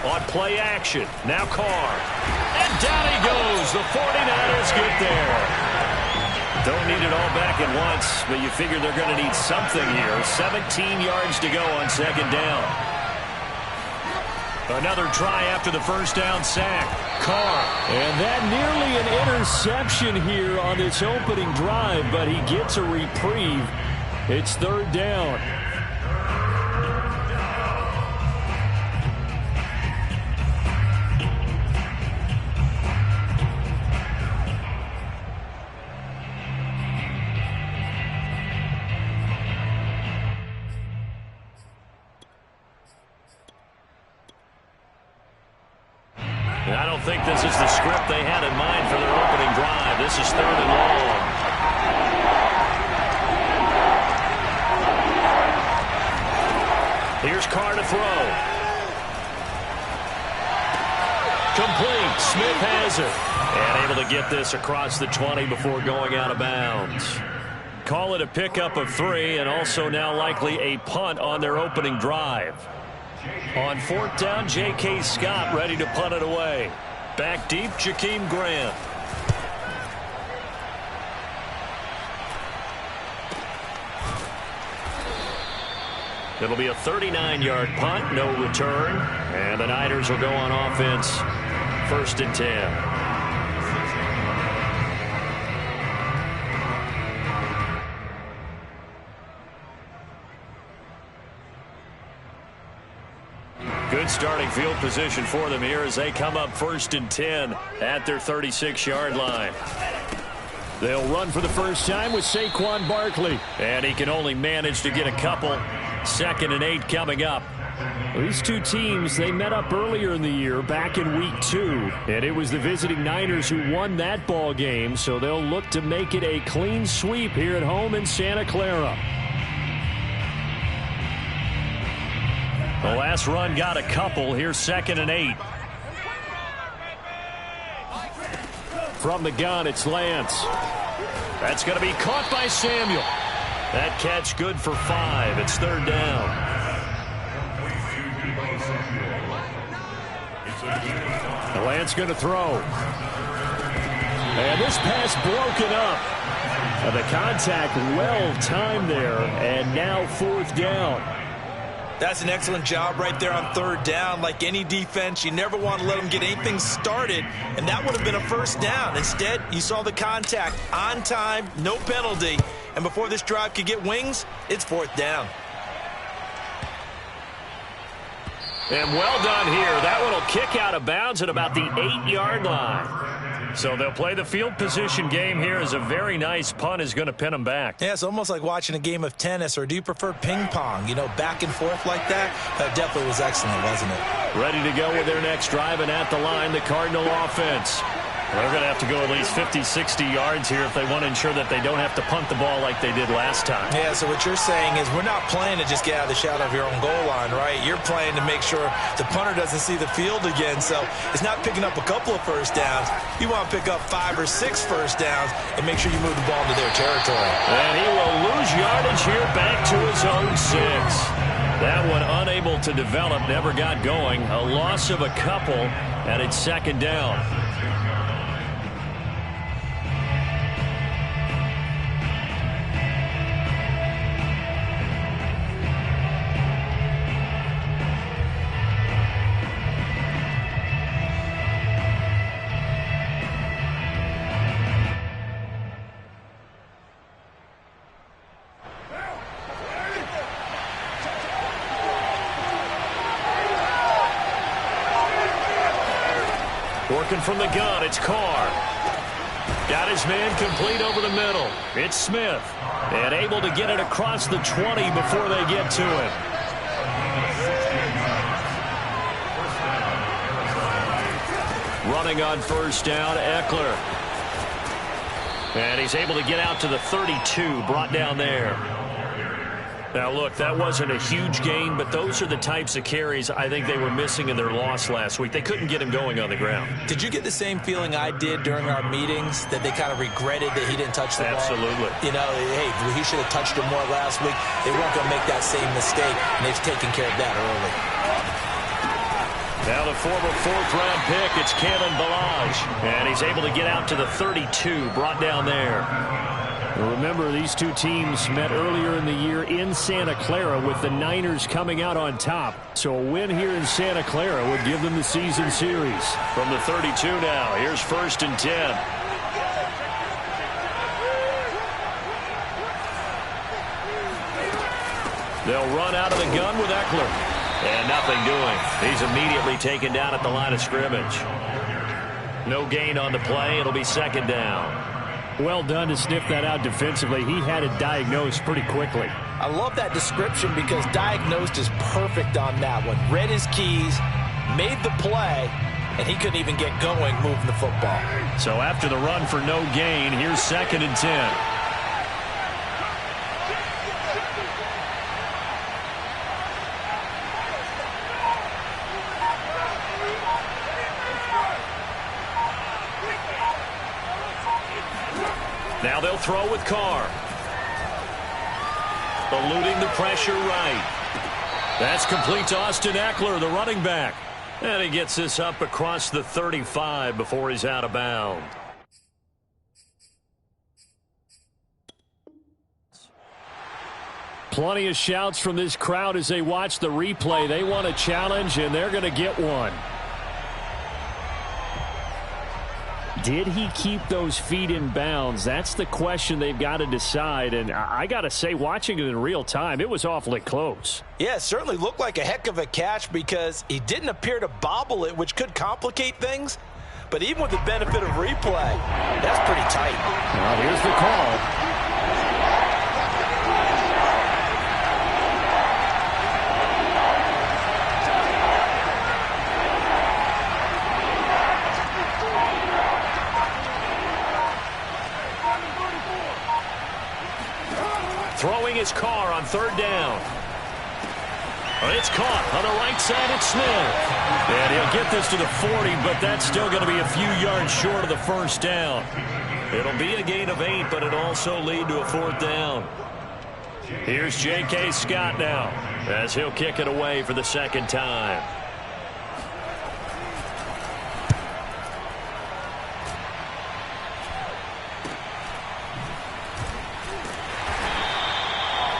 On play action, now Carr. And down he goes. The 49ers get there. Don't need it all back at once, but you figure they're going to need something here. 17 yards to go on second down. Another try after the first down sack. Carr. And that nearly an interception here on this opening drive, but he gets a reprieve. It's third down. I don't think this is the script they had in mind for their opening drive. This is third and long. Here's Carr to throw. Complete. Smith has it. And able to get this across the 20 before going out of bounds. Call it a pickup of 3, and also now likely a punt on their opening drive. On fourth down, J.K. Scott ready to punt it away. Back deep, Jakeem Grant. It'll be a 39-yard punt, no return. And the Niners will go on offense, first and 10. Good starting field position for them here as they come up first and 10 at their 36-yard line. They'll run for the first time with Saquon Barkley. And he can only manage to get a couple. Second and 8 coming up. These two teams, they met up earlier in the year back in week 2. And it was the visiting Niners who won that ball game. So they'll look to make it a clean sweep here at home in Santa Clara. The last run got a couple. Here's second and 8. From the gun, it's Lance. That's going to be caught by Samuel. That catch good for 5. It's third down. The Lance going to throw. And this pass broken up. And the contact well timed there. And now fourth down. That's an excellent job right there on third down. Like any defense, you never want to let them get anything started, and that would have been a first down. Instead, you saw the contact on time, no penalty, and before this drive could get wings, it's fourth down. And well done here. That one will kick out of bounds at about the 8-yard line. So they'll play the field position game here as a very nice punt is going to pin them back. Yeah, it's almost like watching a game of tennis, or do you prefer ping pong? You know, back and forth like that? That definitely was excellent, wasn't it? Ready to go with their next drive, and at the line, the Cardinal offense. They're going to have to go at least 50, 60 yards here if they want to ensure that they don't have to punt the ball like they did last time. Yeah, so what you're saying is we're not playing to just get out of the shadow of your own goal line, right? You're playing to make sure the punter doesn't see the field again. So it's not picking up a couple of first downs. You want to pick up 5 or 6 first downs and make sure you move the ball into their territory. And he will lose yardage here back to his own 6. That one unable to develop, never got going. A loss of a couple, and it's second down. Working from the gun, it's Carr. Got his man complete over the middle. It's Smith. And able to get it across the 20 before they get to it. Running on first down, Eckler. And he's able to get out to the 32, brought down there. Now, look, that wasn't a huge gain, but those are the types of carries I think they were missing in their loss last week. They couldn't get him going on the ground. Did you get the same feeling I did during our meetings, that they kind of regretted that he didn't touch the ball? Absolutely. You know, hey, he should have touched it more last week. They weren't going to make that same mistake, and they've taken care of that early. Now the former fourth-round pick, it's Kalen Ballage, and he's able to get out to the 32, brought down there. Remember, these two teams met earlier in the year in Santa Clara with the Niners coming out on top. So a win here in Santa Clara would give them the season series. From the 32 now, here's 1st and 10. They'll run out of the gun with Eckler. And nothing doing. He's immediately taken down at the line of scrimmage. No gain on the play. It'll be 2nd down. Well done to sniff that out defensively. He had it diagnosed pretty quickly. I love that description because diagnosed is perfect on that one. Read his keys, made the play, and he couldn't even get going moving the football. So after the run for no gain, here's 2nd and 10. Now they'll throw with Carr. Eluding the pressure right. That's complete to Austin Eckler, the running back. And he gets this up across the 35 before he's out of bounds. Plenty of shouts from this crowd as they watch the replay. They want a challenge, and they're going to get one. Did he keep those feet in bounds? That's the question they've got to decide. And I got to say, watching it in real time, it was awfully close. Yeah, it certainly looked like a heck of a catch because he didn't appear to bobble it, which could complicate things. But even with the benefit of replay, that's pretty tight. Well, here's the call. Throwing his Carr on 3rd down. It's caught on the right side. It's Smith. And he'll get this to the 40, but that's still going to be a few yards short of the 1st down. It'll be a gain of 8, but it'll also lead to a 4th down. Here's J.K. Scott now as he'll kick it away for the 2nd time.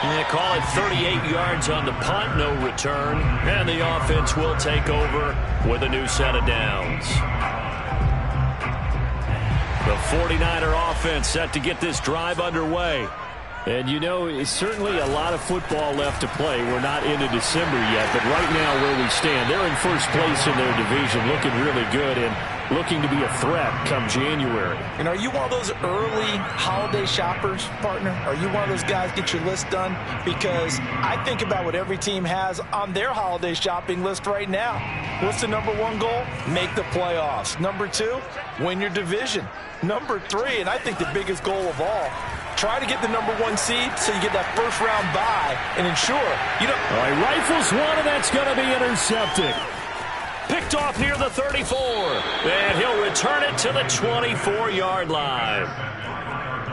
They call it 38 yards on the punt, no return. And the offense will take over with a new set of downs. The 49er offense set to get this drive underway. And, you know, it's certainly a lot of football left to play. We're not into December yet, but right now where we stand, they're in 1st place in their division, looking really good and looking to be a threat come January. And are you one of those early holiday shoppers, partner? Are you one of those guys get your list done? Because I think about what every team has on their holiday shopping list right now. What's the #1 goal? Make the playoffs. #2, win your division. #3, and I think the biggest goal of all, try to get the #1 seed so you get that 1st-round bye and ensure you don't. All right, rifles one, and that's going to be intercepted. Picked off near the 34. And he'll return it to the 24-yard line.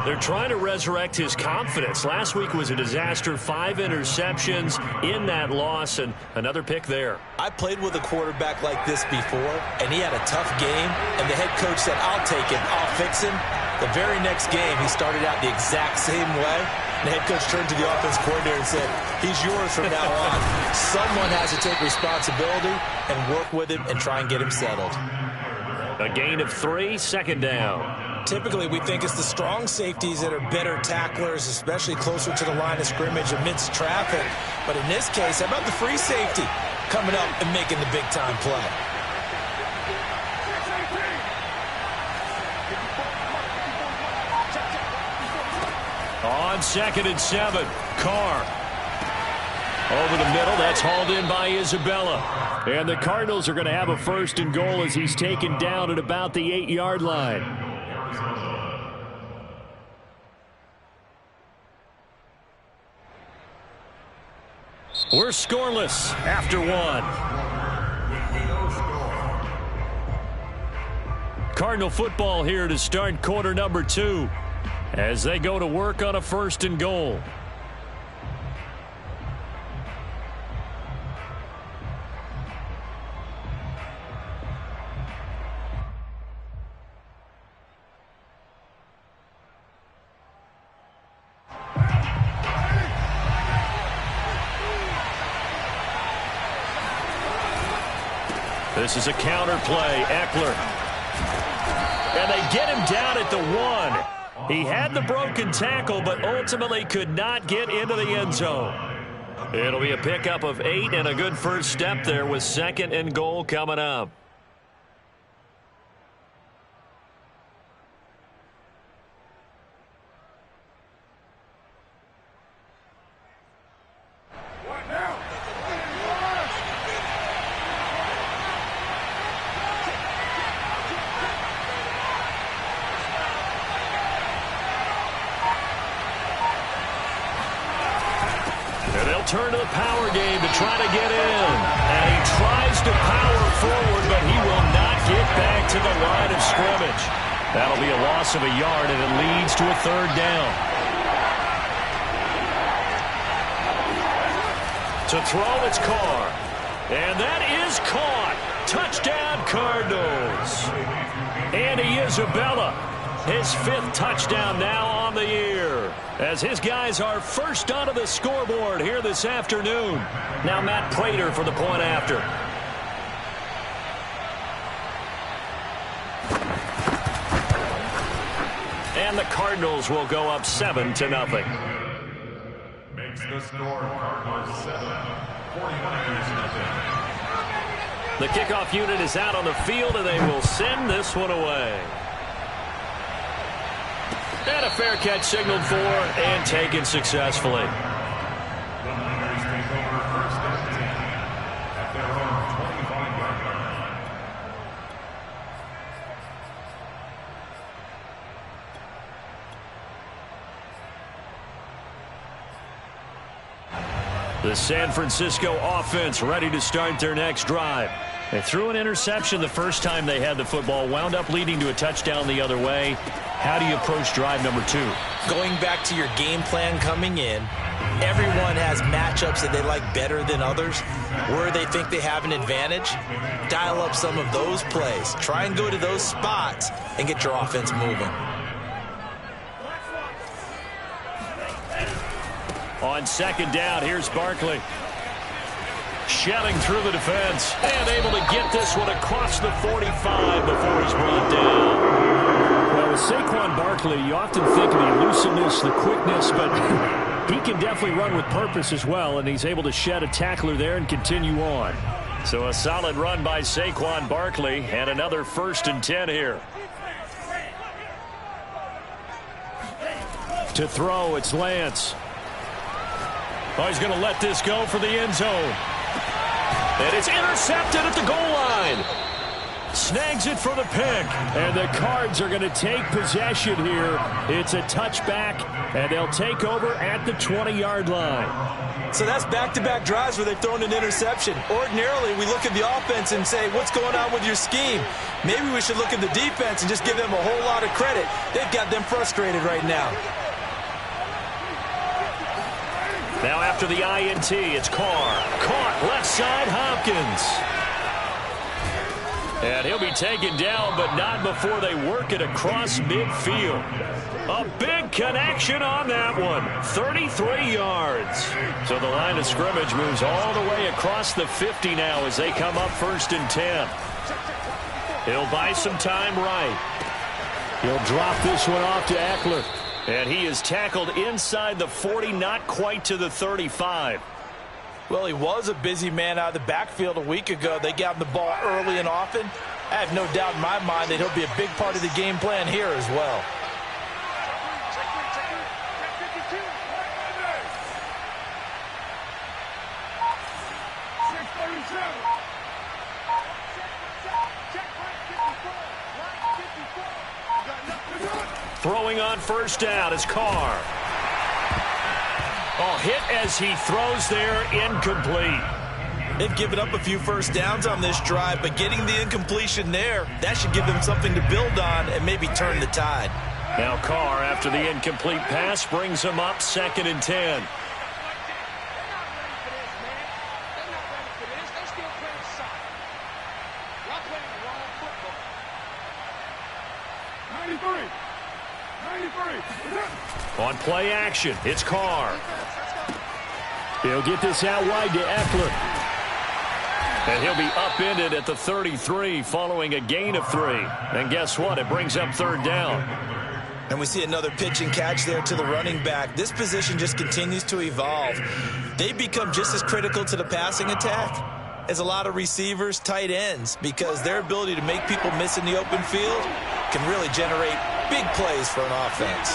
They're trying to resurrect his confidence. Last week was a disaster. 5 interceptions in that loss, and another pick there. I played with a quarterback like this before, and he had a tough game, and the head coach said, I'll take him, I'll fix him. The very next game, he started out the exact same way. The head coach turned to the offense coordinator and said, he's yours from now on. Someone has to take responsibility and work with him and try and get him settled. A gain of 3, 2nd down. Typically, we think it's the strong safeties that are better tacklers, especially closer to the line of scrimmage amidst traffic. But in this case, how about the free safety coming up and making the big-time play? On 2nd and 7, Carr. Over the middle, that's hauled in by Isabella. And the Cardinals are going to have a 1st and goal as he's taken down at about the 8-yard line. We're scoreless after one. Cardinal football here to start quarter number 2 as they go to work on a 1st and goal. This is a counter play. Ekeler. And they get him down at the 1. He had the broken tackle, but ultimately could not get into the end zone. It'll be a pickup of 8 and a good first step there with 2nd and goal coming up. Turn to the power game to try to get in. And he tries to power forward, but he will not get back to the line of scrimmage. That'll be a loss of a yard, and it leads to a 3rd down. To throw, it's Carr. And that is caught. Touchdown, Cardinals. Andy Isabella, his 5th touchdown now on the year, as his guys are first onto the scoreboard here this afternoon. Now Matt Prater for the point after. And the Cardinals will go up 7-0. Makes the score Cardinals 7, 49ers nothing. The kickoff unit is out on the field, and they will send this one away. And a fair catch signaled for and taken successfully. The Niners take over 1st and 10 at their own 25-yard line. The San Francisco offense ready to start their next drive. They threw an interception the first time they had the football, wound up leading to a touchdown the other way. How do you approach drive number 2? Going back to your game plan coming in, everyone has matchups that they like better than others, where they think they have an advantage. Dial up some of those plays. Try and go to those spots and get your offense moving. On 2nd down, here's Barkley. Shelling through the defense and able to get this one across the 45 before he's brought down. Well, with Saquon Barkley, you often think of the elusiveness, the quickness, but he can definitely run with purpose as well, and he's able to shed a tackler there and continue on. So a solid run by Saquon Barkley and another 1st and 10 here. To throw, it's Lance. Oh, he's going to let this go for the end zone. And it's intercepted at the goal line. Snags it for the pick. And the Cards are going to take possession here. It's a touchback, and they'll take over at the 20-yard line. So that's back-to-back drives where they've thrown an interception. Ordinarily, we look at the offense and say, what's going on with your scheme? Maybe we should look at the defense and just give them a whole lot of credit. They've got them frustrated right now. Now after the INT, it's Carr. Caught left side, Hopkins. And he'll be taken down, but not before they work it across midfield. A big connection on that one. 33 yards. So the line of scrimmage moves all the way across the 50 now as they come up 1st and 10. He'll buy some time right. He'll drop this one off to Ekeler. And he is tackled inside the 40, not quite to the 35. Well, he was a busy man out of the backfield a week ago. They got him the ball early and often. I have no doubt in my mind that he'll be a big part of the game plan here as well. Throwing on 1st down is Carr. Oh, hit as he throws there, incomplete. They've given up a few first downs on this drive, but getting the incompletion there, that should give them something to build on and maybe turn the tide. Now Carr, after the incomplete pass, brings him up 2nd and 10. On play action, it's Carr. He'll get this out wide to Eckler. And he'll be upended at the 33 following a gain of 3. And guess what? It brings up 3rd down. And we see another pitch and catch there to the running back. This position just continues to evolve. They become just as critical to the passing attack as a lot of receivers, tight ends, because their ability to make people miss in the open field can really generate big plays for an offense.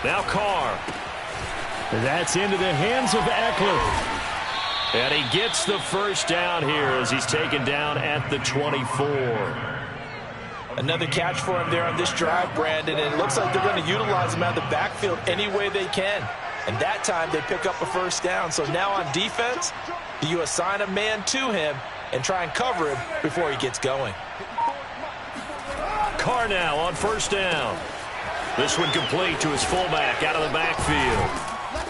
Now Carr. That's into the hands of Eckler. And he gets the first down here as he's taken down at the 24. Another catch for him there on this drive, Brandon, and it looks like they're going to utilize him out of the backfield any way they can. And that time they pick up a first down. So now on defense, do you assign a man to him and try and cover him before he gets going? Carr now on first down. This one complete to his fullback out of the backfield.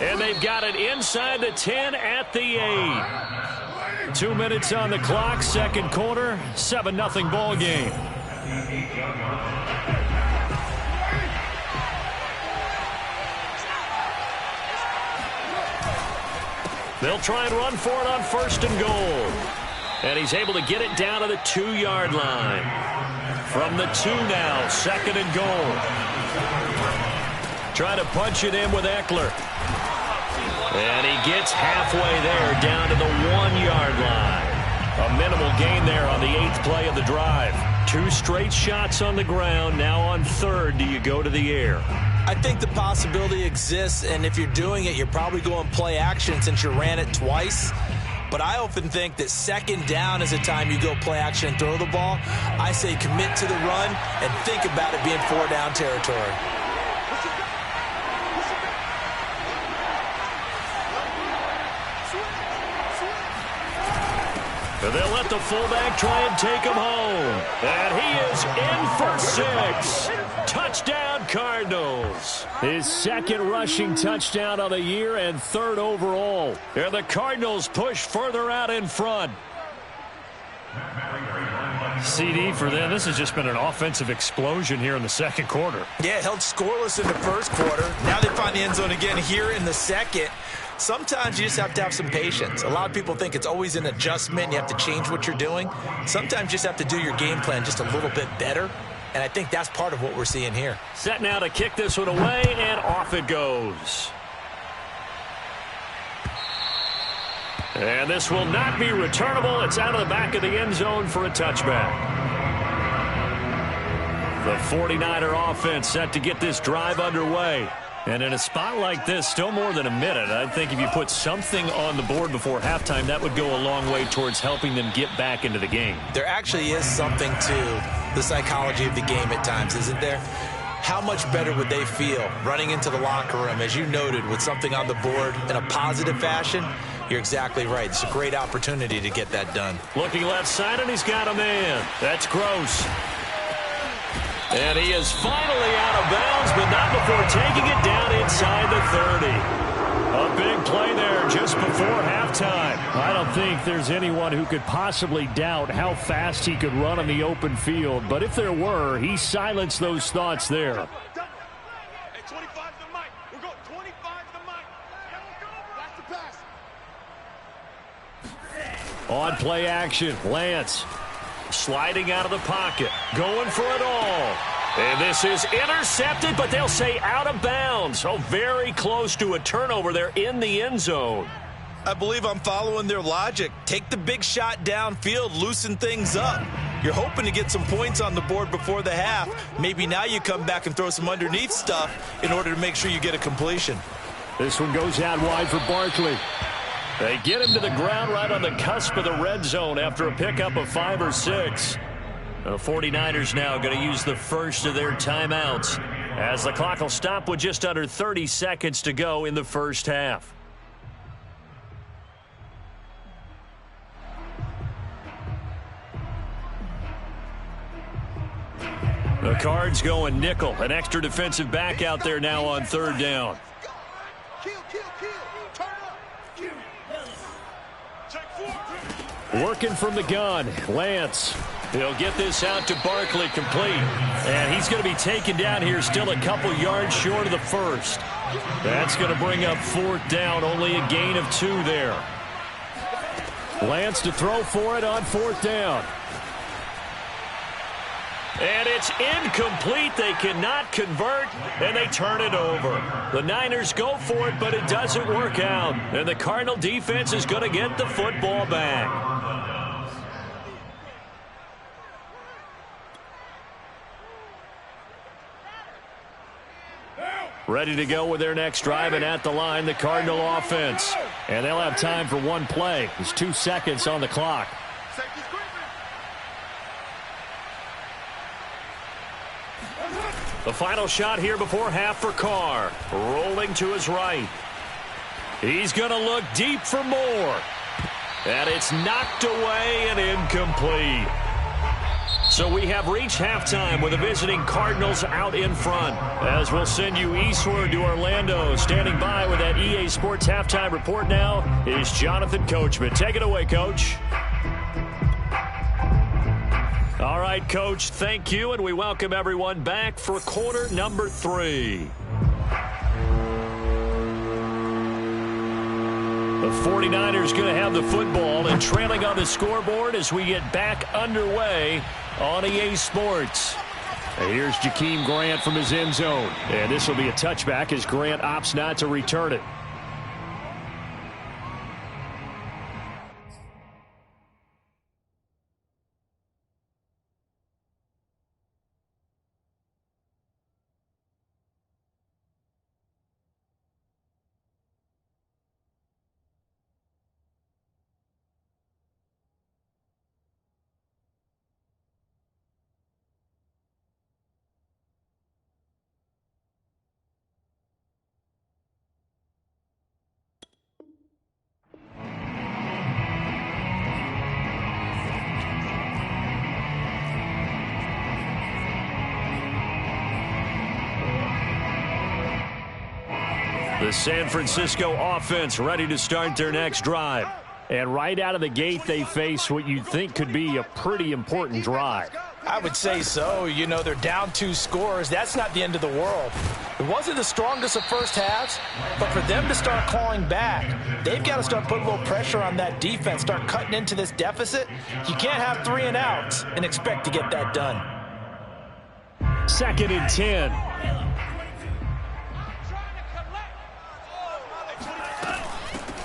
And they've got it inside the 10 at the 8. 2 minutes on the clock, 2nd quarter, 7-0 ball game. They'll try and run for it on 1st and goal. And he's able to get it down to the 2-yard line. From the 2 now, 2nd and goal. Trying to punch it in with Eckler. And he gets halfway there down to the 1-yard line. A minimal gain there on the 8th play of the drive. 2 straight shots on the ground. Now on 3rd, do you go to the air? I think the possibility exists, and if you're doing it, you're probably going play action since you ran it twice. But I often think that 2nd down is a time you go play action and throw the ball. I say commit to the run and think about it being 4-down territory. And they'll let the fullback try and take him home. And he is in for 6. Touchdown, Cardinals. His 2nd rushing touchdown of the year and 3rd overall. And the Cardinals push further out in front. CD for them. This has just been an offensive explosion here in the 2nd quarter. Yeah, held scoreless in the 1st quarter. Now they find the end zone again here in the 2nd. Sometimes you just have to have some patience. A lot of people think it's always an adjustment. You have to change what you're doing. Sometimes you just have to do your game plan just a little bit better. And I think that's part of what we're seeing here. Set now to kick this one away, and off it goes. And this will not be returnable. It's out of the back of the end zone for a touchback. The 49er offense set to get this drive underway. And in a spot like this, still more than a minute, I think if you put something on the board before halftime, that would go a long way towards helping them get back into the game. There actually is something to the psychology of the game at times, isn't there? How much better would they feel running into the locker room, as you noted, with something on the board in a positive fashion? You're exactly right. It's a great opportunity to get that done. Looking left side, and he's got a man. That's Gross. And he is finally out of bounds, but not before taking it down inside the 30. A big play there just before halftime. I don't think there's anyone who could possibly doubt how fast he could run on the open field. But if there were, he silenced those thoughts there. Hey, 25 to the mic. We're going 25 to the mic. That's the pass. On play action, Lance. Sliding out of the pocket, going for it all. And this is intercepted, but they'll say out of bounds. Oh, very close to a turnover there in the end zone. I believe I'm following their logic. Take the big shot downfield, loosen things up. You're hoping to get some points on the board before the half. Maybe now you come back and throw some underneath stuff in order to make sure you get a completion. This one goes out wide for Barkley. They get him to the ground right on the cusp of the red zone after a pickup of 5 or 6. The 49ers now going to use the first of their timeouts as the clock will stop with just under 30 seconds to go in the first half. The Cards going nickel. An extra defensive back out there now on third down. Working from the gun, Lance. He'll get this out to Barkley, complete. And he's going to be taken down here, still a couple yards short of the first. That's going to bring up fourth down, only a gain of 2 there. Lance to throw for it on fourth down. And it's incomplete. They cannot convert, and they turn it over. The Niners go for it, but it doesn't work out. And the Cardinal defense is going to get the football back. Ready to go with their next drive, and at the line, the Cardinal offense. And they'll have time for one play. There's 2 seconds on the clock. The final shot here before half for Carr. Rolling to his right. He's going to look deep for more. And it's knocked away and incomplete. So we have reached halftime with the visiting Cardinals out in front. As we'll send you eastward to Orlando. Standing by with that EA Sports halftime report now is Jonathan Coachman. Take it away, Coach. All right, Coach, thank you, and we welcome everyone back for quarter number 3. The 49ers going to have the football and trailing on the scoreboard as we get back underway on EA Sports. And here's Jakeem Grant from his end zone. And this will be a touchback as Grant opts not to return it. The San Francisco offense ready to start their next drive. And right out of the gate, they face what you'd think could be a pretty important drive. I would say so. You know, they're down 2 scores. That's not the end of the world. It wasn't the strongest of first halves, but for them to start clawing back, they've got to start putting a little pressure on that defense, start cutting into this deficit. You can't have 3 and outs and expect to get that done. 2nd and 10.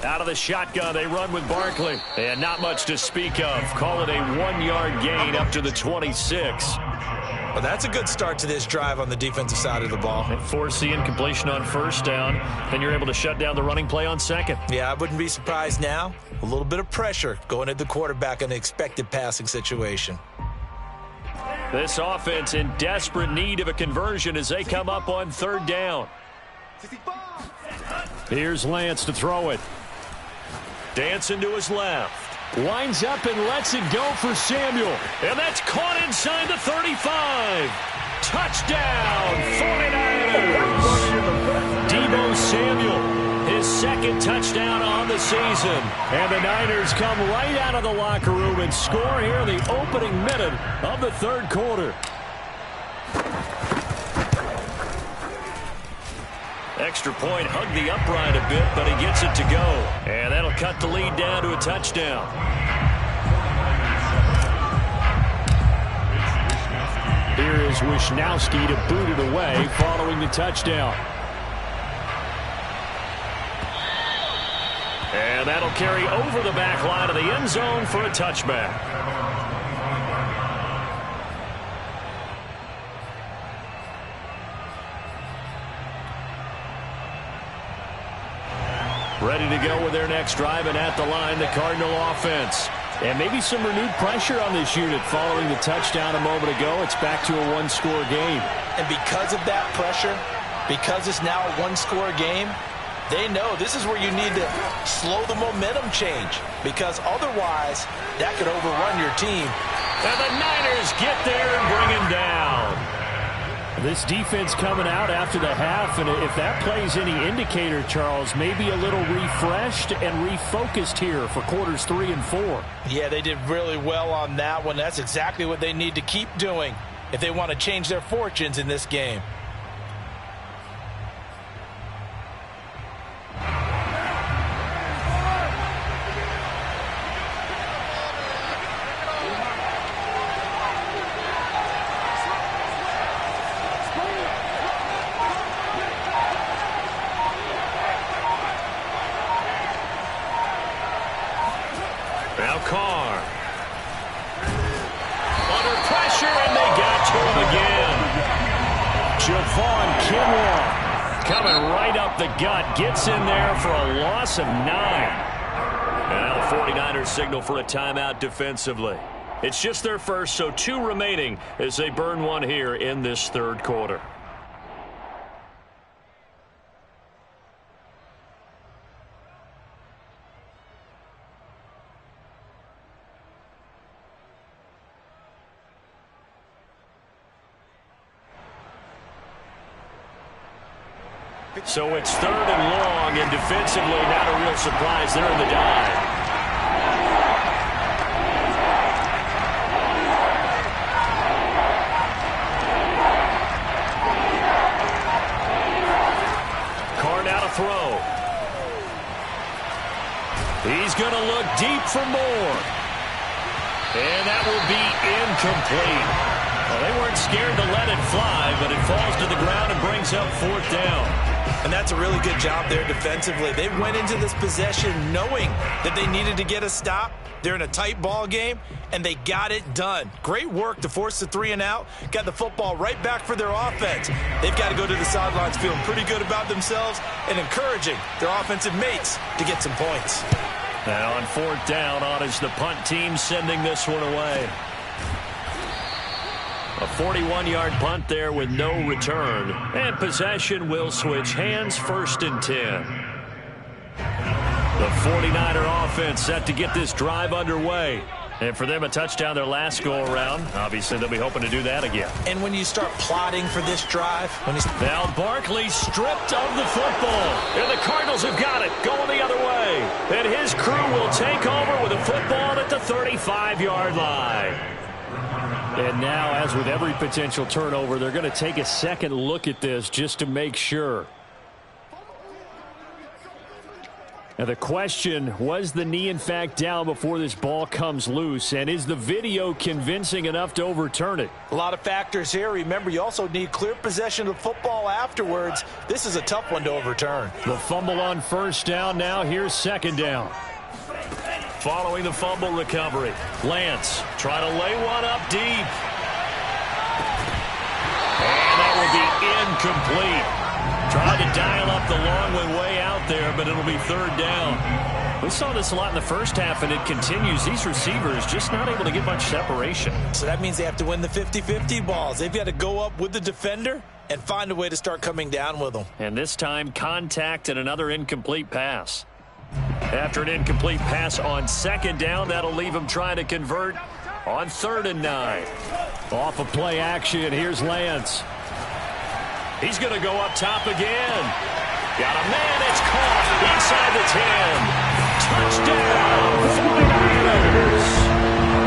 Out of the shotgun, they run with Barkley. And not much to speak of. Call it a 1-yard gain up to the 26. Well, that's a good start to this drive on the defensive side of the ball. And force the incompletion on first down. Then you're able to shut down the running play on second. Yeah, I wouldn't be surprised now. A little bit of pressure going at the quarterback in an expected passing situation. This offense in desperate need of a conversion as they come up on third down. Here's Lance to throw it. Dancing to his left. Lines up and lets it go for Samuel. And that's caught inside the 35. Touchdown, 49ers. Deebo Samuel, his 2nd touchdown on the season. And the Niners come right out of the locker room and score here in the opening minute of the 3rd quarter. Extra point, hugged the upright a bit, but he gets it to go. And that'll cut the lead down to a touchdown. Here is Wisnowski to boot it away following the touchdown. And that'll carry over the back line of the end zone for a touchback. Ready to go with their next drive, and at the line, the Cardinal offense. And maybe some renewed pressure on this unit following the touchdown a moment ago. It's back to a one-score game. And because of that pressure, because it's now a one-score game, they know this is where you need to slow the momentum change, because otherwise that could overrun your team. And the Niners get there and bring him down. This defense coming out after the half, and if that plays any indicator, Charles, maybe a little refreshed and refocused here for quarters 3 and 4. Yeah, they did really well on that one. That's exactly what they need to keep doing if they want to change their fortunes in this game. Now Carr. Under pressure, and they got to him again. Javon Kinlaw coming right up the gut. Gets in there for a loss of 9. Now the 49ers signal for a timeout defensively. It's just their first, so 2 remaining as they burn one here in this third quarter. So it's 3rd and long, and defensively not a real surprise. They're in the dive. Carr now to throw. He's going to look deep for more. And that will be incomplete. Well, they weren't scared to let it fly, but it falls to the ground and brings up 4th down. And that's a really good job there defensively. They went into this possession knowing that they needed to get a stop. They're in a tight ball game, and they got it done. Great work to force the 3 and out. Got the football right back for their offense. They've got to go to the sidelines feeling pretty good about themselves and encouraging their offensive mates to get some points. Now on 4th down, on is the punt team sending this one away. A 41-yard punt there with no return. And possession will switch hands, 1st and 10. The 49er offense set to get this drive underway. And for them, a touchdown their last go-around. Obviously, they'll be hoping to do that again. And when you start plotting for this drive... Now Barkley stripped of the football. And the Cardinals have got it, going the other way. And his crew will take over with a football at the 35-yard line. And now, as with every potential turnover, they're going to take a second look at this just to make sure. Now the question, was the knee in fact down before this ball comes loose? And is the video convincing enough to overturn it? A lot of factors here. Remember, you also need clear possession of the football afterwards. This is a tough one to overturn. The fumble on 1st down now. Here's 2nd down. Following the fumble recovery, Lance trying to lay one up deep. And that will be incomplete. Trying to dial up the long way out there, but it'll be 3rd down. We saw this a lot in the first half, and it continues. These receivers just not able to get much separation. So that means they have to win the 50-50 balls. They've got to go up with the defender and find a way to start coming down with them. And this time, contact and another incomplete pass. After an incomplete pass on 2nd down, that'll leave him trying to convert on 3rd and 9. Off of play action, here's Lance. He's going to go up top again. Got a man, it's caught inside the 10. Touchdown, 49ers.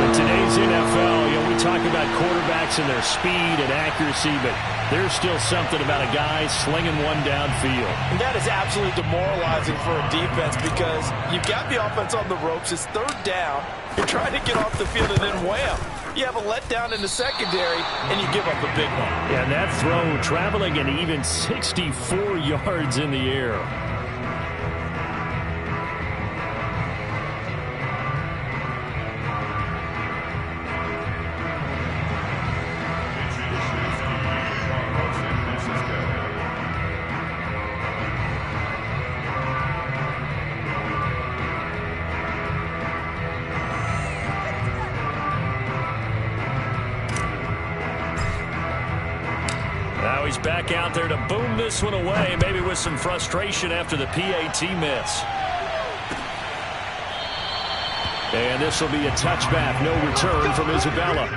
In today's NFL, we talk about quarterbacks and their speed and accuracy, but there's still something about a guy slinging one downfield. And that is absolutely demoralizing for a defense, because you've got the offense on the ropes. It's 3rd down. You're trying to get off the field, and then wham, you have a letdown in the secondary, and you give up a big one. Yeah, and that throw traveling an even 64 yards in the air. back out there to boom this one away, maybe with some frustration after the PAT miss. And this will be a touchback, no return from Isabella.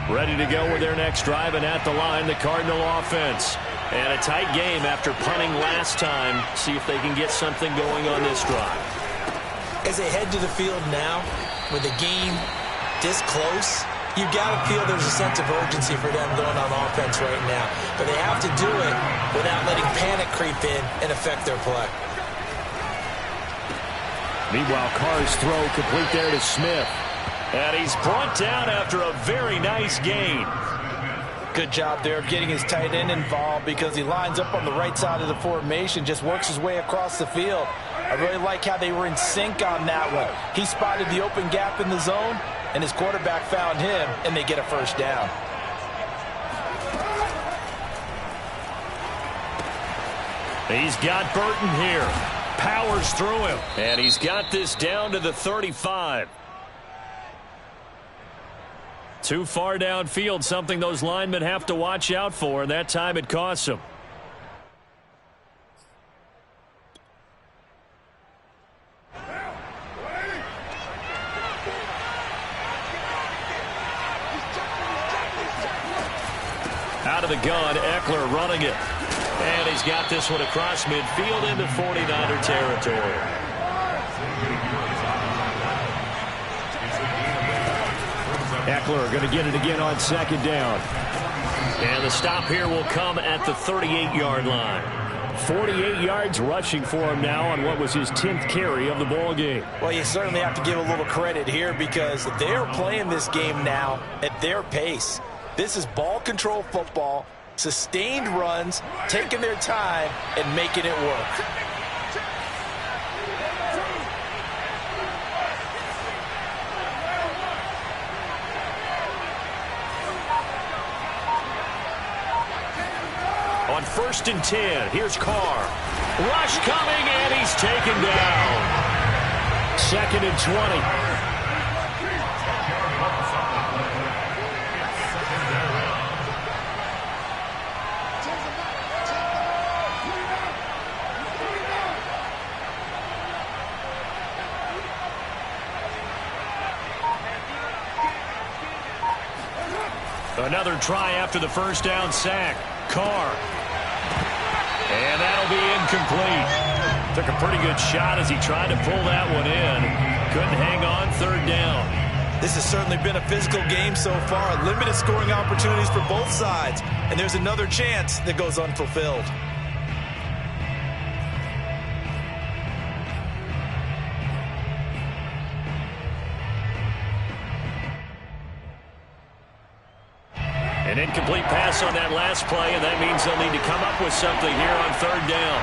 Ready to go with their next drive, and at the line, the Cardinal offense. And a tight game after punting last time. See if they can get something going on this drive. As they head to the field now, with the game this close, you got to feel there's a sense of urgency for them going on offense right now. But they have to do it without letting panic creep in and affect their play. Meanwhile, Carr's throw complete there to Smith. And he's brought down after a very nice gain. Good job there of getting his tight end involved because he lines up on the right side of the formation, just works his way across the field. I really like how they were in sync on that one. He spotted the open gap in the zone, and his quarterback found him, and they get a first down. He's got Burton here. Powers through him. And he's got this down to the 35. Too far downfield, something those linemen have to watch out for, and that time it costs them. Out of the gun, Eckler running it. And he's got this one across midfield into 49er territory. Eckler going to get it again on second down. And the stop here will come at the 38-yard line. 48 yards rushing for him now on what was his 10th carry of the ball game. Well, you certainly have to give a little credit here because they're playing this game now at their pace. This is ball control football, sustained runs, taking their time, and making it work. On 1st and 10, here's Carr. Rush coming, and he's taken down. 2nd and 20. Another try after the first down sack. Carr. And that'll be incomplete. Took a pretty good shot as he tried to pull that one in. Couldn't hang on, 3rd down. This has certainly been a physical game so far. Limited scoring opportunities for both sides. And there's another chance that goes unfulfilled. An incomplete pass on that last play, and that means they'll need to come up with something here on 3rd down.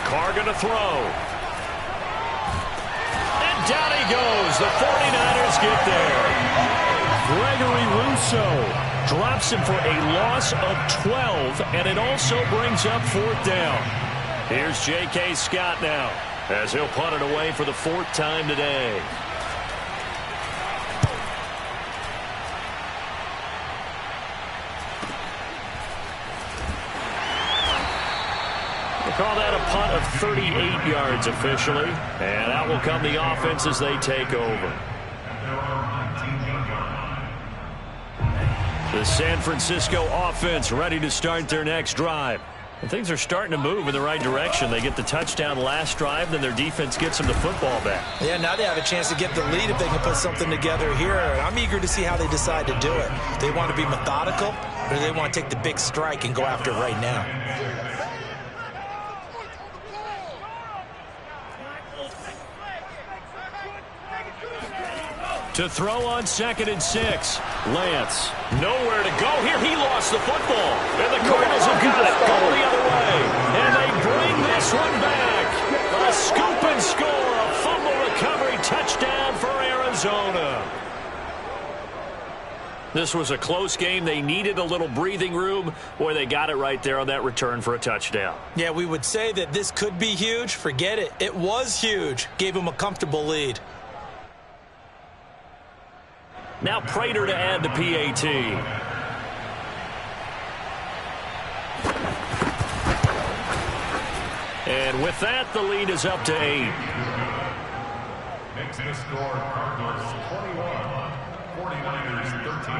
Carr going to throw. And down he goes. The 49ers get there. Gregory Rousseau Drops him for a loss of 12, and it also brings up 4th down. Here's J.K. Scott now, as he'll punt it away for the 4th time today. Call that a punt of 38 yards officially. And out will come the offense as they take over. The San Francisco offense ready to start their next drive. And things are starting to move in the right direction. They get the touchdown last drive, then their defense gets them the football back. Yeah, now they have a chance to get the lead if they can put something together here. I'm eager to see how they decide to do it. They want to be methodical, or do they want to take the big strike and go after it right now? To throw on 2nd and 6. Lance, nowhere to go here. He lost the football. And the Cardinals have got it going the other way. And they bring this one back. A scoop and score, a Arizona. This was a close game. They needed a little breathing room. Boy, they got it right there on that return for a touchdown. Yeah, we would say that this could be huge. Forget it. It was huge. Gave them a comfortable lead. Now Prater to add the PAT. And with that, the lead is up to 8. Makes the score Cardinals 21, 49ers 13.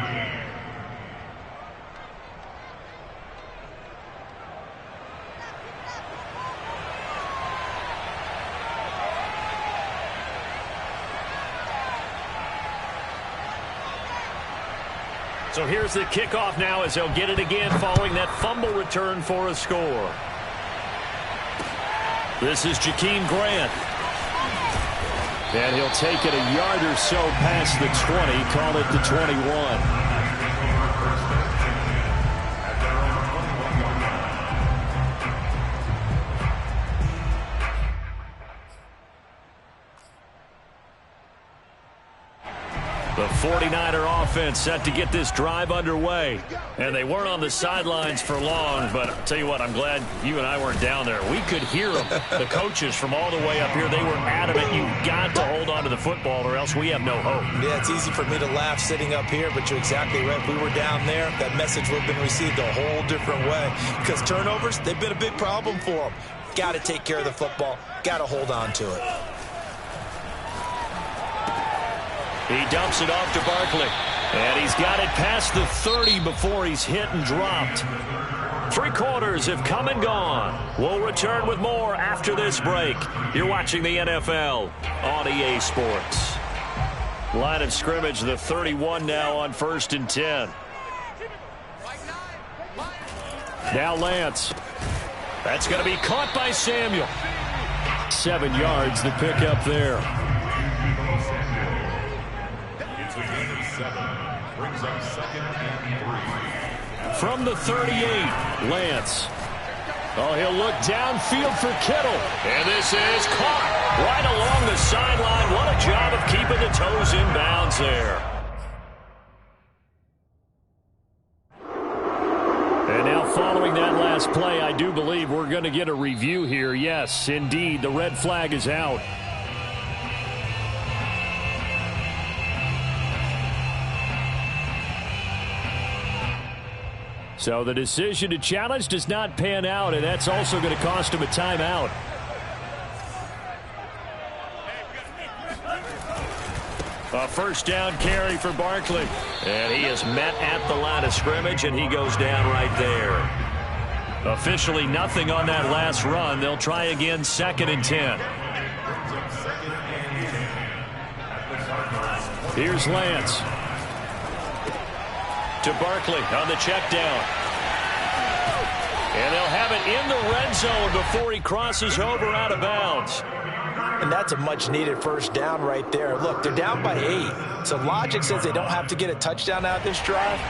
So here's the kickoff now as they'll get it again following that fumble return for a score. This is Jakeem Grant. And he'll take it a yard or so past the 20, call it the 21. The 49er offense set to get this drive underway. And they weren't on the sidelines for long, but I'll tell you what, I'm glad you and I weren't down there. We could hear them, the coaches from all the way up here. They were adamant, you've got to hold on to the football or else we have no hope. Yeah, it's easy for me to laugh sitting up here, but you're exactly right. If we were down there, that message would have been received a whole different way. Because turnovers, they've been a big problem for them. Got to take care of the football. Got to hold on to it. He dumps it off to Barkley. And he's got it past the 30 before he's hit and dropped. 3 quarters have come and gone. We'll return with more after this break. You're watching the NFL on EA Sports. Line of scrimmage, the 31 now on 1st and 10. Now Lance. That's going to be caught by Samuel. 7 yards, the pickup there. Brings up 2nd and 3. From the 38, Lance. Oh, he'll look downfield for Kittle. And this is caught right along the sideline. What a job of keeping the toes in bounds there. And now following that last play, I do believe we're going to get a review here. Yes, indeed, the red flag is out. So the decision to challenge does not pan out, and that's also going to cost him a timeout. A first down carry for Barkley. And he is met at the line of scrimmage, and he goes down right there. Officially nothing on that last run. They'll try again 2nd and 10. Here's Lance. To Barkley on the check down. And they'll have it in the red zone before he crosses over out of bounds. And that's a much-needed first down right there. Look, they're down by 8. So logic says they don't have to get a touchdown out of this drive.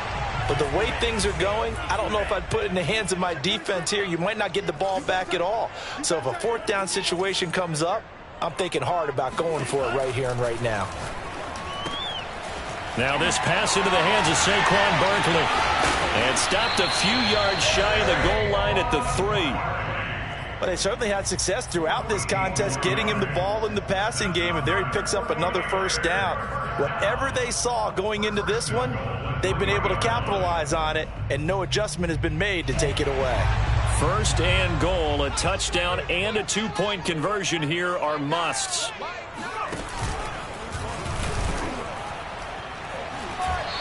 But the way things are going, I don't know if I'd put it in the hands of my defense here. You might not get the ball back at all. So if a 4th down situation comes up, I'm thinking hard about going for it right here and right now. Now this pass into the hands of Saquon Barkley. And stopped a few yards shy of the goal line at the 3. But they certainly had success throughout this contest getting him the ball in the passing game. And there he picks up another first down. Whatever they saw going into this one, they've been able to capitalize on it. And no adjustment has been made to take it away. 1st and goal, a touchdown and a 2-point conversion here are musts.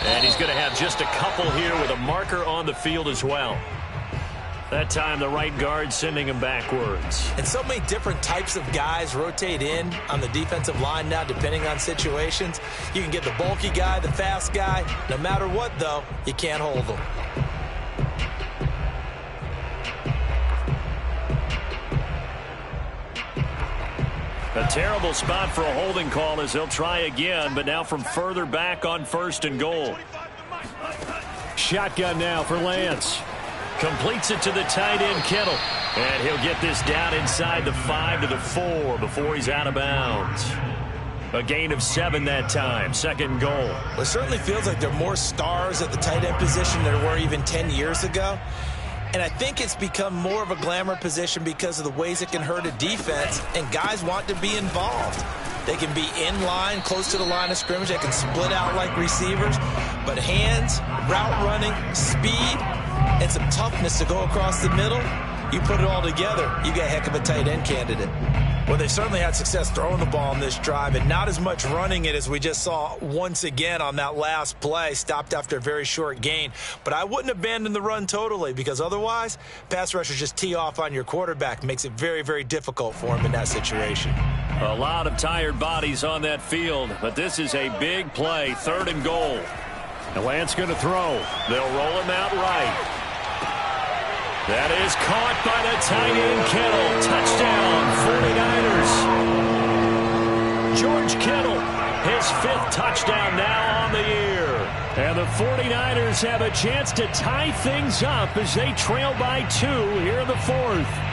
And he's going to have just a couple here with a marker on the field as well. That time the right guard sending him backwards. And so many different types of guys rotate in on the defensive line now depending on situations. You can get the bulky guy, the fast guy. No matter what, though, you can't hold them. A terrible spot for a holding call as they'll try again, but now from further back on 1st and goal. Shotgun now for Lance. Completes it to the tight end, Kittle. And he'll get this down inside the 5 to the 4 before he's out of bounds. A gain of 7 that time. Second and goal. Well, it certainly feels like there are more stars at the tight end position than there were even 10 years ago. And I think it's become more of a glamour position because of the ways it can hurt a defense, and guys want to be involved. They can be in line, close to the line of scrimmage. They can split out like receivers. But hands, route running, speed, and some toughness to go across the middle, you put it all together, you got a heck of a tight end candidate. Well, they certainly had success throwing the ball on this drive, and not as much running it as we just saw once again on that last play, stopped after a very short gain. But I wouldn't abandon the run totally, because otherwise, pass rushers just tee off on your quarterback. Makes it very, very difficult for him in that situation. A lot of tired bodies on that field, but this is a big play. Third and goal. And Lance going to throw. They'll roll him out right. That is caught by the tight end, Kittle. Touchdown, 49ers. George Kittle, his 5th touchdown now on the year. And the 49ers have a chance to tie things up as they trail by 2 here in the 4th.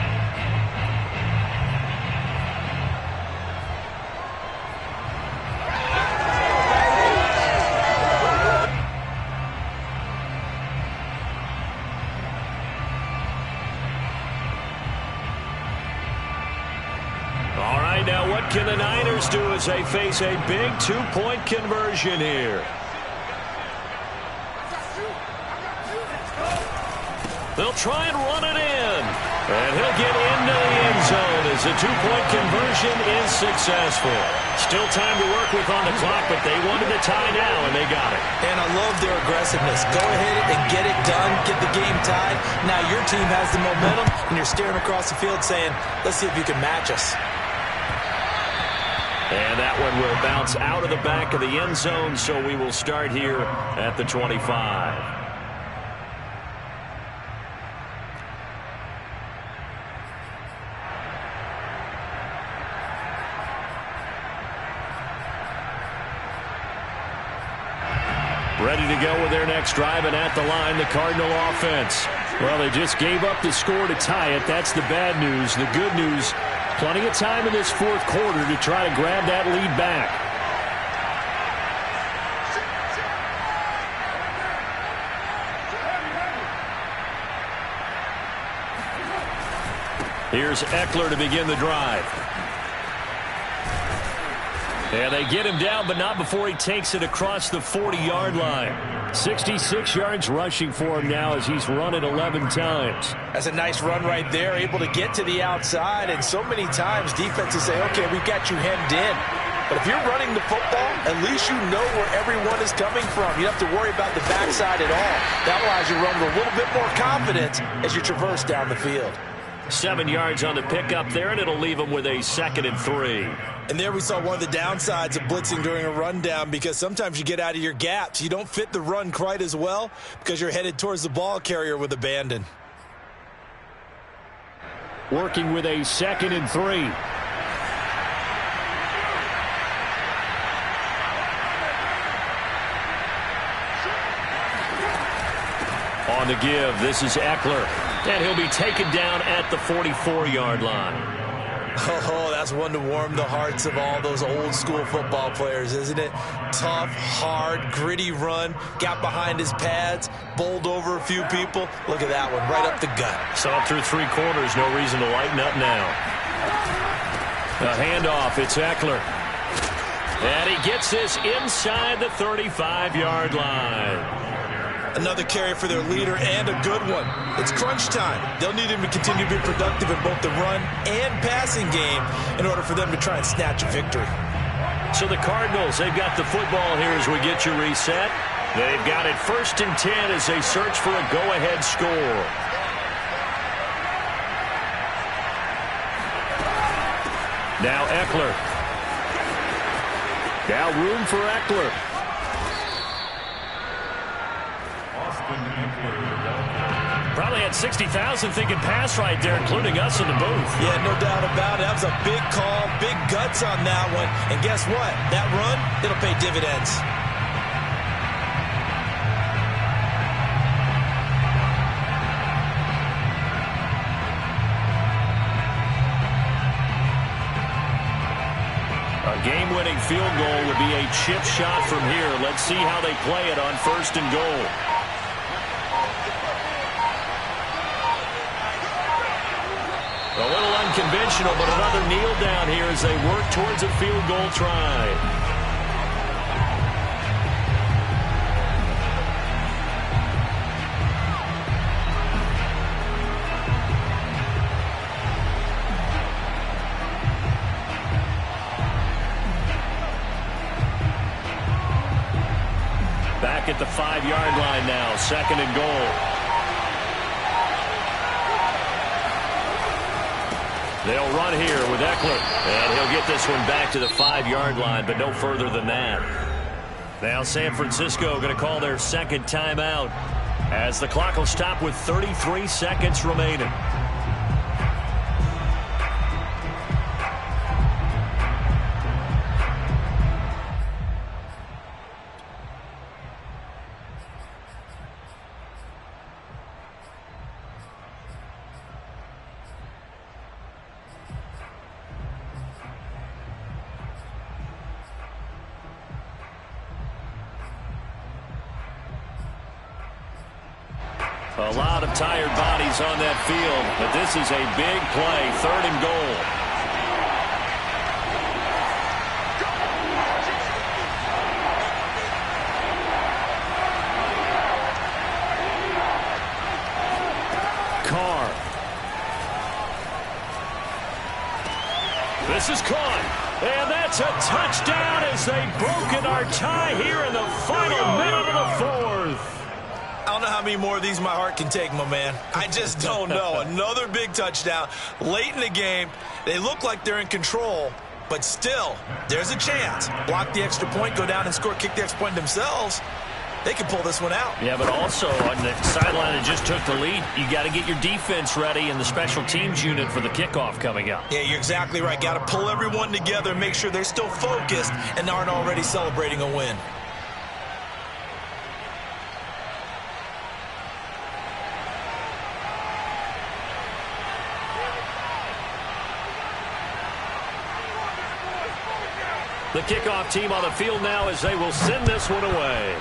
Now what can the Niners do as they face a big 2-point conversion here? They'll try and run it in. And he'll get into the end zone as the 2-point conversion is successful. Still time to work with on the clock, but they wanted to tie now, and they got it. And I love their aggressiveness. Go ahead and get it done, get the game tied. Now your team has the momentum, and you're staring across the field saying, let's see if you can match us. And that one will bounce out of the back of the end zone, so we will start here at the 25. Ready to go with their next drive, and at the line, the Cardinal offense. Well, they just gave up the score to tie it. That's the bad news. The good news, plenty of time in this 4th quarter to try to grab that lead back. Here's Eckler to begin the drive. And they get him down, but not before he takes it across the 40-yard line. 66 yards rushing for him now as he's run it 11 times. That's a nice run right there, able to get to the outside. And so many times defenses say, okay, we've got you hemmed in. But if you're running the football, at least you know where everyone is coming from. You don't have to worry about the backside at all. That allows you to run with a little bit more confidence as you traverse down the field. 7 yards on the pickup there, and it'll leave him with a 2nd and 3. And there we saw one of the downsides of blitzing during a rundown, because sometimes you get out of your gaps. You don't fit the run quite as well because you're headed towards the ball carrier with abandon. Working with a 2nd and 3. On the give, this is Eckler. And he'll be taken down at the 44-yard line. Oh, that's one to warm the hearts of all those old school football players, isn't it? Tough, hard, gritty run, got behind his pads, bowled over a few people. Look at that one, right up the gut. Saw it through 3 quarters, no reason to lighten up now. A handoff, it's Eckler. And he gets this inside the 35-yard line. Another carry for their leader, and a good one. It's crunch time. They'll need him to continue to be productive in both the run and passing game in order for them to try and snatch a victory. So the Cardinals, they've got the football here as we get you reset. They've got it 1st and 10 as they search for a go-ahead score. Now Eckler. Now room for Eckler. Probably had 60,000 thinking pass right there, including us in the booth. Yeah, no doubt about it. That was a big call, big guts on that one. And guess what? That run, it'll pay dividends. A game-winning game-winning field goal would be a chip shot from here. Let's see how they play it on 1st and goal. A little unconventional, but another kneel down here as they work towards a field goal try. Back at the 5-yard line now, 2nd and goal. They'll run here with Eckler, and he'll get this one back to the 5-yard line, but no further than that. Now San Francisco going to call their 2nd timeout as the clock will stop with 33 seconds remaining. A lot of tired bodies on that field, but this is a big play, 3rd and goal. Carr. This is caught, and that's a touchdown as they've broken our tie here in the final minute of the 4th. I don't know how many more of these my heart can take, my man. I just don't know. Another big touchdown late in the game. They look like they're in control, but still, there's a chance. Block the extra point, go down and score, kick the extra point themselves. They can pull this one out. Yeah, but also on the sideline that just took the lead, you got to get your defense ready and the special teams unit for the kickoff coming up. Yeah, you're exactly right. Got to pull everyone together and make sure they're still focused and aren't already celebrating a win. The kickoff team on the field now as they will send this one away.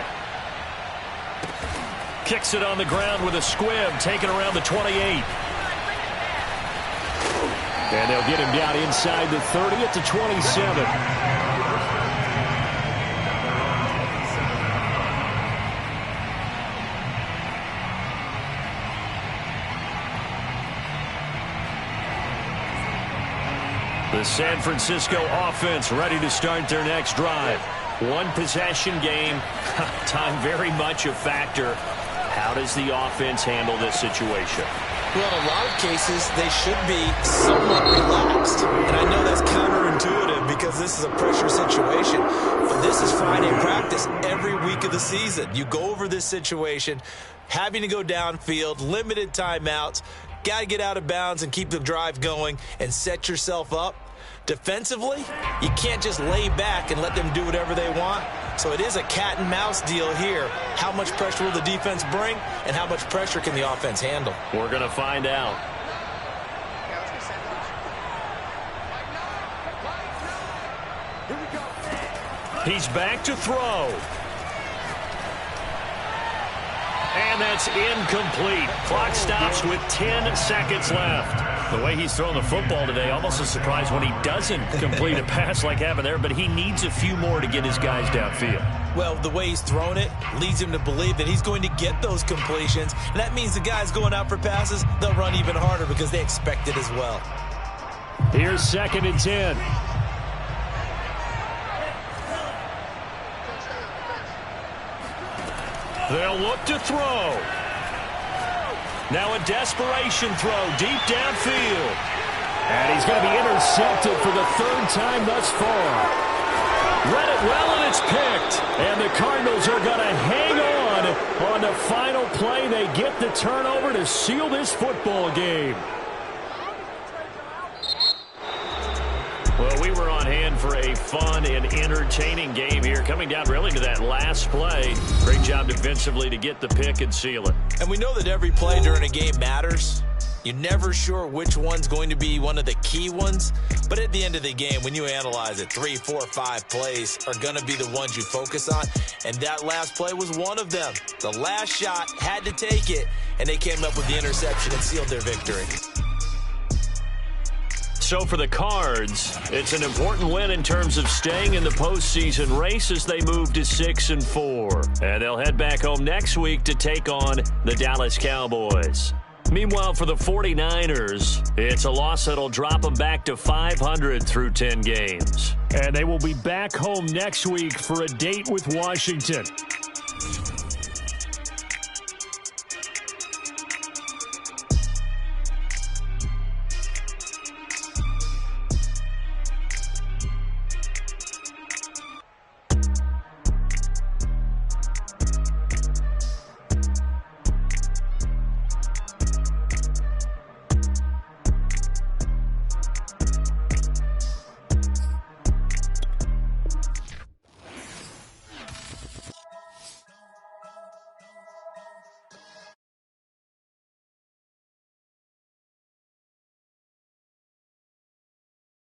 Kicks it on the ground with a squib, taken around the 28. And they'll get him down inside the 30 at the 27. The San Francisco offense ready to start their next drive. One possession game, time very much a factor. How does the offense handle this situation? Well, in a lot of cases, they should be somewhat relaxed. And I know that's counterintuitive because this is a pressure situation. But this is Friday practice every week of the season. You go over this situation, having to go downfield, limited timeouts, got to get out of bounds and keep the drive going and set yourself up. Defensively, you can't just lay back and let them do whatever they want. So it is a cat and mouse deal here. How much pressure will the defense bring and how much pressure can the offense handle? We're going to find out. He's back to throw. And that's incomplete. Clock stops with 10 seconds left. The way he's throwing the football today, almost a surprise when he doesn't complete a pass like happened there, but he needs a few more to get his guys downfield. Well, the way he's thrown it leads him to believe that he's going to get those completions. And that means the guys going out for passes, they'll run even harder because they expect it as well. Here's 2nd and 10. They'll look to throw. Now a desperation throw deep downfield. And he's going to be intercepted for the 3rd time thus far. Read it well, and it's picked. And the Cardinals are going to hang on the final play. They get the turnover to seal this football game. Well, we were on hand for a fun and entertaining game here, coming down really to that last play. Great job defensively to get the pick and seal it. And we know that every play during a game matters. You're never sure which one's going to be one of the key ones. But at the end of the game, when you analyze it, 3, 4, 5 plays are going to be the ones you focus on. And that last play was one of them. The last shot had to take it, and they came up with the interception and sealed their victory. So for the Cards, it's an important win in terms of staying in the postseason race as they move to 6-4. And they'll head back home next week to take on the Dallas Cowboys. Meanwhile, for the 49ers, it's a loss that'll drop them back to 500 through 10 games. And they will be back home next week for a date with Washington.